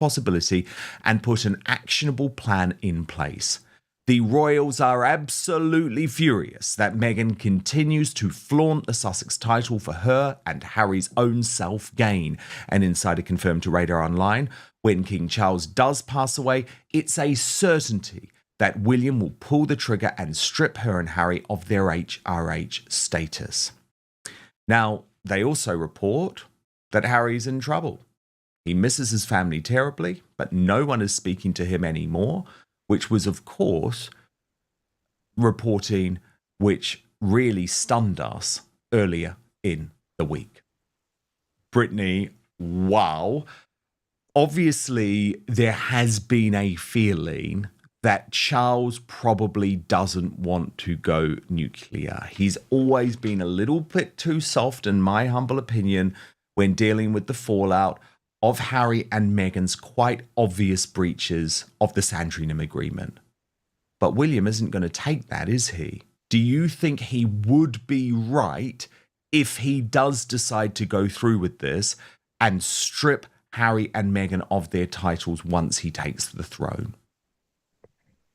possibility and put an actionable plan in place. The royals are absolutely furious that Meghan continues to flaunt the Sussex title for her and Harry's own self-gain. An insider confirmed to Radar Online, when King Charles does pass away, it's a certainty that William will pull the trigger and strip her and Harry of their HRH status. Now, they also report that Harry's in trouble. He misses his family terribly, but no one is speaking to him anymore, which was, of course, reporting which really stunned us earlier in the week. Brittany, wow. Obviously, there has been a feeling that Charles probably doesn't want to go nuclear. He's always been a little bit too soft, in my humble opinion, when dealing with the fallout of Harry and Meghan's quite obvious breaches of the Sandringham Agreement. But William isn't going to take that, is he? Do you think he would be right if he does decide to go through with this and strip Harry and Meghan of their titles once he takes the throne?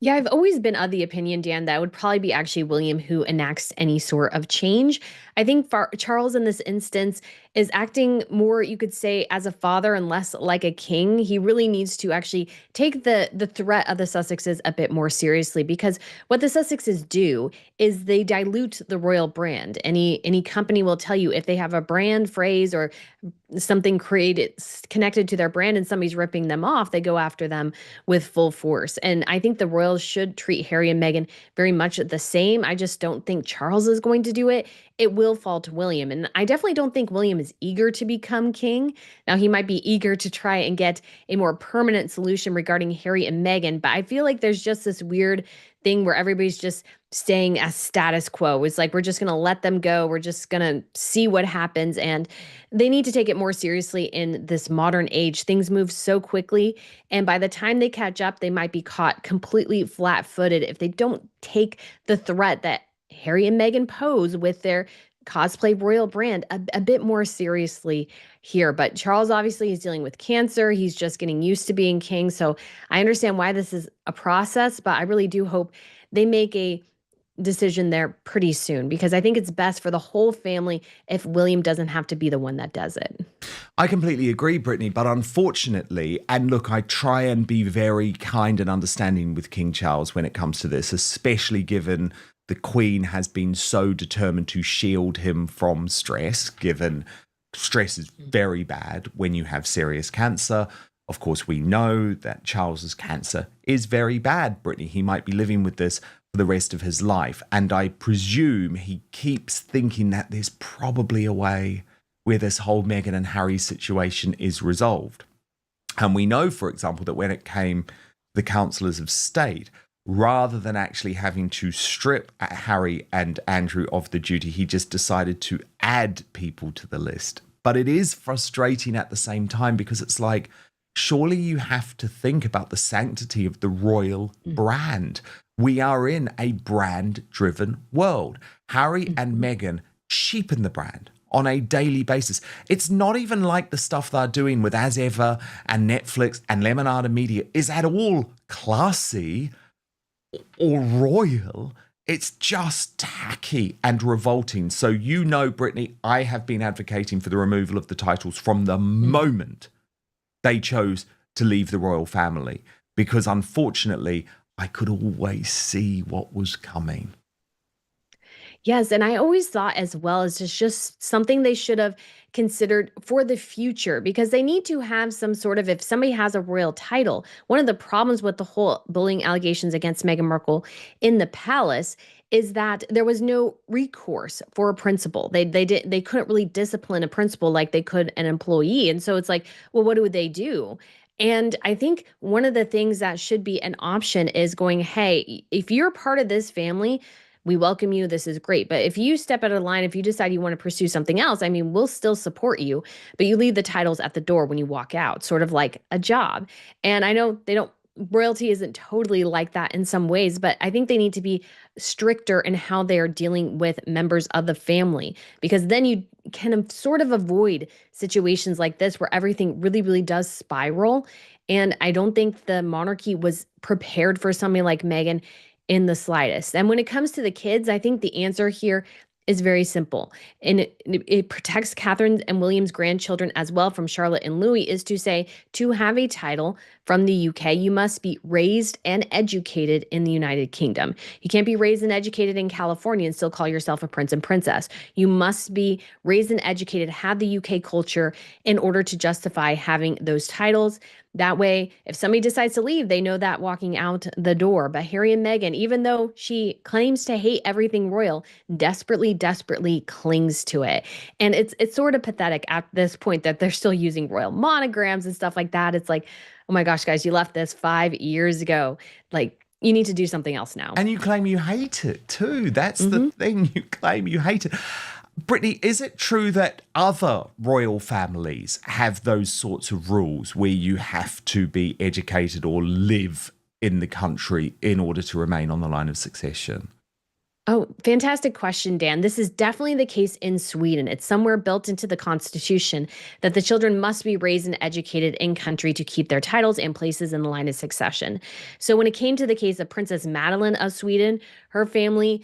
Yeah, I've always been of the opinion, Dan, that it would probably be actually William who enacts any sort of change. I think Charles in this instance is acting more, you could say, as a father and less like a king. He really needs to actually take the threat of the Sussexes a bit more seriously, because what the Sussexes do is they dilute the royal brand. Any company will tell you if they have a brand phrase or something created connected to their brand and somebody's ripping them off, they go after them with full force. And I think the royals should treat Harry and Meghan very much the same. I just don't think Charles is going to do it. It will fall to William. And I definitely don't think William is eager to become king. Now, he might be eager to try and get a more permanent solution regarding Harry and Meghan, but I feel like there's just this weird thing where everybody's just staying as status quo. It's like, we're just going to let them go. We're just going to see what happens. And they need to take it more seriously in this modern age. Things move so quickly. And by the time they catch up, they might be caught completely flat-footed if they don't take the threat that Harry and Meghan pose with their cosplay royal brand a bit more seriously here. But Charles obviously is dealing with cancer. He's just getting used to being king. So I understand why this is a process, but I really do hope they make a decision there pretty soon, because I think it's best for the whole family if William doesn't have to be the one that does it. I completely agree, Brittany, but unfortunately, and look, I try and be very kind and understanding with King Charles when it comes to this, especially given the Queen has been so determined to shield him from stress, given stress is very bad when you have serious cancer. Of course, we know that Charles's cancer is very bad, Brittany. He might be living with this for the rest of his life. And I presume he keeps thinking that there's probably a way where this whole Meghan and Harry situation is resolved. And we know, for example, that when it came to the councillors of state, rather than actually having to strip Harry and Andrew of the duty, he just decided to add people to the list. But it is frustrating at the same time, because it's like, surely you have to think about the sanctity of the royal brand. We are in a brand-driven world. Harry and Meghan cheapen the brand on a daily basis. It's not even like the stuff they're doing with As Ever and Netflix and Lemonada Media is at all classy or royal. It's just tacky and revolting. So you know, Brittany, I have been advocating for the removal of the titles from the moment they chose to leave the royal family, because unfortunately, I could always see what was coming. Yes, and I always thought as well as it's just something they should have considered for the future, because they need to have some sort of, if somebody has a royal title, one of the problems with the whole bullying allegations against Meghan Markle in the palace is that there was no recourse for a principal. They couldn't really discipline a principal like they could an employee. And so it's like, well, what do they do? And I think one of the things that should be an option is going, hey, if you're part of this family, we welcome you. This is great. But if you step out of line, if you decide you want to pursue something else, I mean, we'll still support you, but you leave the titles at the door when you walk out, sort of like a job. And I know royalty isn't totally like that in some ways, but I think they need to be stricter in how they are dealing with members of the family, because then you can sort of avoid situations like this where everything really, really does spiral. And I don't think the monarchy was prepared for somebody like Meghan in the slightest. And when it comes to the kids, I think the answer here is very simple. And it protects Catherine and William's grandchildren as well from Charlotte and Louis, is to say, to have a title from the UK, you must be raised and educated in the United Kingdom. You can't be raised and educated in California and still call yourself a prince and princess. You must be raised and educated, have the UK culture in order to justify having those titles. That way, if somebody decides to leave, they know that walking out the door. But Harry and Meghan, even though she claims to hate everything royal, desperately clings to it. And it's sort of pathetic at this point that they're still using royal monograms and stuff like that. It's like, oh my gosh, guys, you left this 5 years ago. Like, you need to do something else now. And you claim you hate it too. That's the thing. You claim you hate it. Brittany, is it true that other royal families have those sorts of rules where you have to be educated or live in the country in order to remain on the line of succession? Oh, fantastic question, Dan. This is definitely the case in Sweden. It's somewhere built into the constitution that the children must be raised and educated in country to keep their titles and places in the line of succession. So when it came to the case of Princess Madeline of Sweden, her family,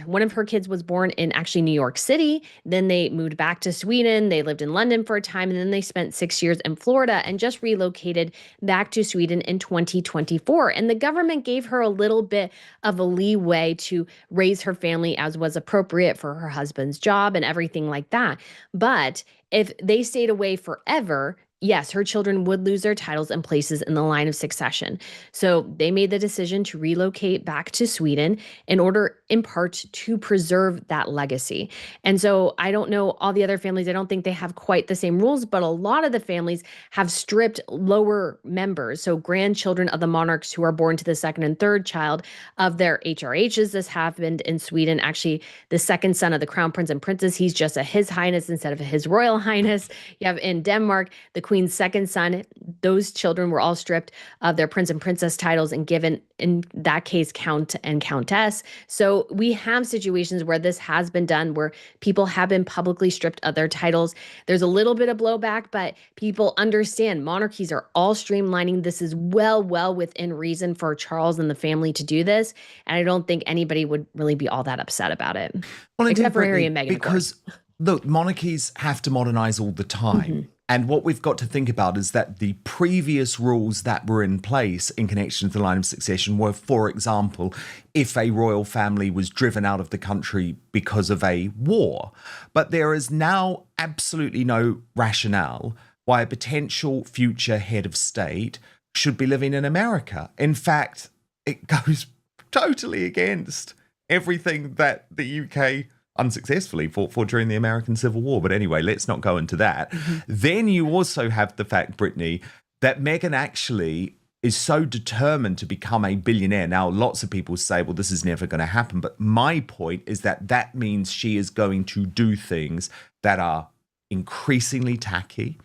one of her kids was born in actually New York City. Then they moved back to Sweden. They lived in London for a time, and then they spent 6 years in Florida and just relocated back to Sweden in 2024. And the government gave her a little bit of a leeway to raise her family as was appropriate for her husband's job and everything like that. But if they stayed away forever, yes, her children would lose their titles and places in the line of succession. So they made the decision to relocate back to Sweden in order, in part, to preserve that legacy. And so I don't know all the other families. I don't think they have quite the same rules, but a lot of the families have stripped lower members, so grandchildren of the monarchs who are born to the second and third child, of their HRHs. This happened in Sweden. Actually, the second son of the crown prince and princess, he's just a His Highness instead of a His Royal Highness. You have in Denmark, the Queen's second son, those children were all stripped of their prince and princess titles and given, in that case, count and countess. So we have situations where this has been done, where people have been publicly stripped of their titles. There's a little bit of blowback, but people understand monarchies are all streamlining. This is well within reason for Charles and the family to do this. And I don't think anybody would really be all that upset about it, Well, except for Harry and Meghan, because look, monarchies have to modernize all the time. And what we've got to think about is that the previous rules that were in place in connection to the line of succession were, for example, if a royal family was driven out of the country because of a war. But there is now absolutely no rationale why a potential future head of state should be living in America. In fact, it goes totally against everything that the UK unsuccessfully fought for during the American Civil War. But anyway, let's not go into that. Then you also have the fact, Brittany, that Meghan actually is so determined to become a billionaire. Now, lots of people say, well, this is never going to happen. But my point is that that means she is going to do things that are increasingly tacky,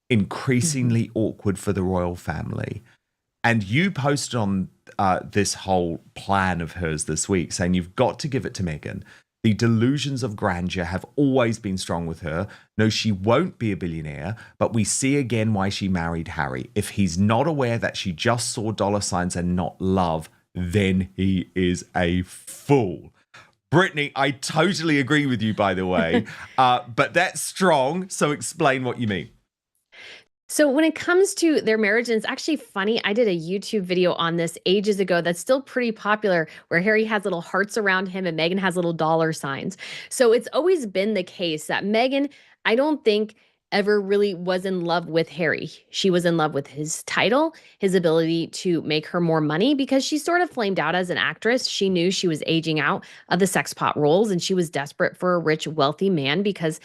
increasingly awkward for the royal family. And you posted on this whole plan of hers this week saying you've got to give it to Meghan. The delusions of grandeur have always been strong with her. No, she won't be a billionaire, but we see again why she married Harry. If he's not aware that she just saw dollar signs and not love, then he is a fool. Brittany, I totally agree with you, by the way, but that's strong. So explain what you mean. So when it comes to their marriage, and it's actually funny, I did a YouTube video on this ages ago that's still pretty popular, where Harry has little hearts around him and Meghan has little dollar signs. So it's always been the case that Meghan, I don't think, ever really was in love with Harry. She was in love with his title, his ability to make her more money, because she sort of flamed out as an actress. She knew she was aging out of the sex pot roles, and she was desperate for a rich, wealthy man because,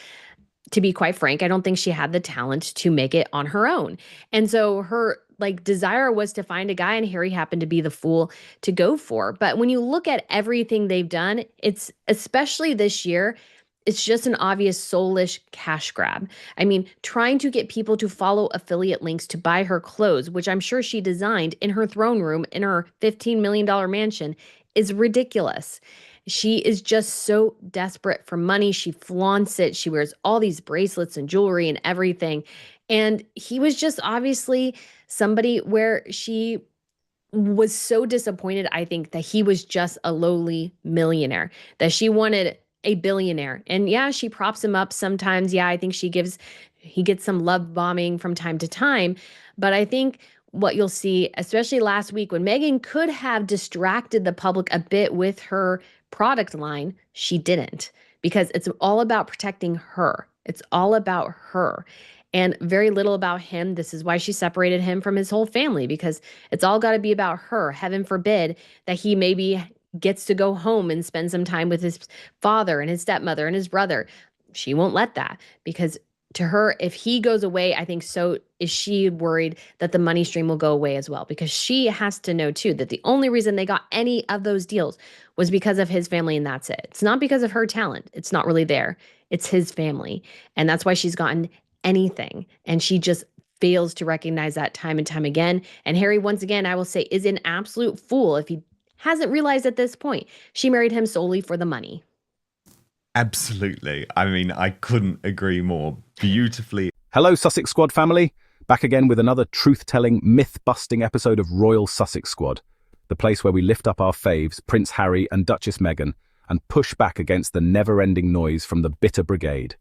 to be quite frank, I don't think she had the talent to make it on her own. And so her desire was to find a guy, and Harry happened to be the fool to go for. But when you look at everything they've done, it's, especially this year, it's just an obvious soulish cash grab. I mean, trying to get people to follow affiliate links to buy her clothes, which I'm sure she designed in her throne room in her $15 million mansion, is ridiculous. She is just so desperate for money. She flaunts it. She wears all these bracelets and jewelry and everything. And he was just obviously somebody where she was so disappointed, I think, that he was just a lowly millionaire, that she wanted a billionaire. And yeah, she props him up sometimes. Yeah, I think he gets some love bombing from time to time. But I think what you'll see, especially last week when Meghan could have distracted the public a bit with her product line, she didn't, because it's all about protecting her. It's all about her and very little about him. This is why she separated him from his whole family, because it's all got to be about her. Heaven forbid that he maybe gets to go home and spend some time with his father and his stepmother and his brother. She won't let that, because to her, if he goes away, I think so is she worried that the money stream will go away as well, because she has to know too that the only reason they got any of those deals was because of his family, and that's it. It's not because of her talent. It's not really there. It's his family. And that's why she's gotten anything. And she just fails to recognize that time and time again. And Harry, once again, I will say, is an absolute fool if he hasn't realized at this point she married him solely for the money. Absolutely. I mean, I couldn't agree more. Beautifully. Hello, Sussex Squad family. Back again with another truth-telling, myth-busting episode of Royal Sussex Squad, the place where we lift up our faves, Prince Harry and Duchess Meghan, and push back against the never-ending noise from the bitter brigade.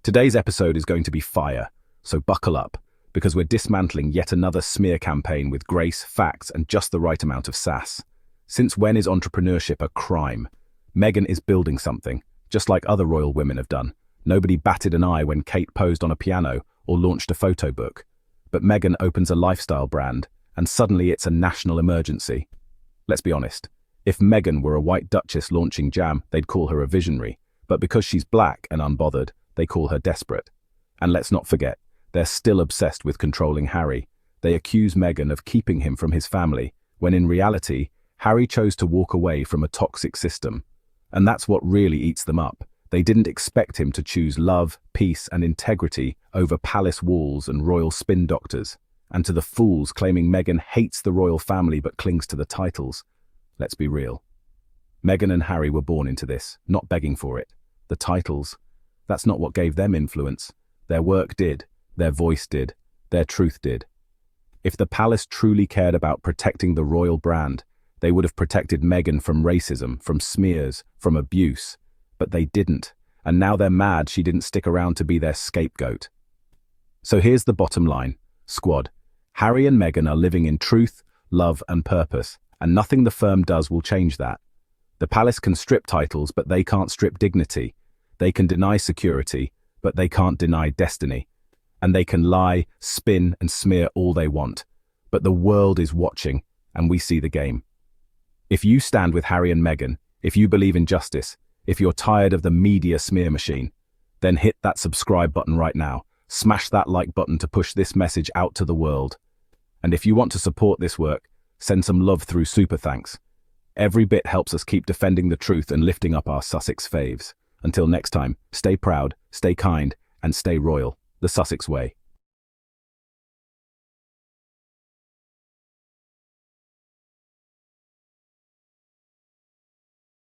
Today's episode is going to be fire, so buckle up, because we're dismantling yet another smear campaign with grace, facts, and just the right amount of sass. Since when is entrepreneurship a crime? Meghan is building something, just like other royal women have done. Nobody batted an eye when Kate posed on a piano or launched a photo book. But Meghan opens a lifestyle brand, and suddenly it's a national emergency. Let's be honest, if Meghan were a white duchess launching jam, they'd call her a visionary. But because she's black and unbothered, they call her desperate. And let's not forget, they're still obsessed with controlling Harry. They accuse Meghan of keeping him from his family, when in reality, Harry chose to walk away from a toxic system. And that's what really eats them up. They didn't expect him to choose love, peace, and integrity over palace walls and royal spin doctors. And to the fools claiming Meghan hates the royal family but clings to the titles, let's be real. Meghan and Harry were born into this, not begging for it. The titles, that's not what gave them influence. Their work did, their voice did, their truth did. If the palace truly cared about protecting the royal brand, they would have protected Meghan from racism, from smears, from abuse. But they didn't, and now they're mad she didn't stick around to be their scapegoat. So here's the bottom line, Squad. Harry and Meghan are living in truth, love, and purpose, and nothing the firm does will change that. The palace can strip titles, but they can't strip dignity. They can deny security, but they can't deny destiny. And they can lie, spin, and smear all they want. But the world is watching, and we see the game. If you stand with Harry and Meghan, if you believe in justice, if you're tired of the media smear machine, then hit that subscribe button right now. Smash that like button to push this message out to the world. And if you want to support this work, send some love through super thanks. Every bit helps us keep defending the truth and lifting up our Sussex faves. Until next time, stay proud, stay kind, and stay royal, the Sussex way.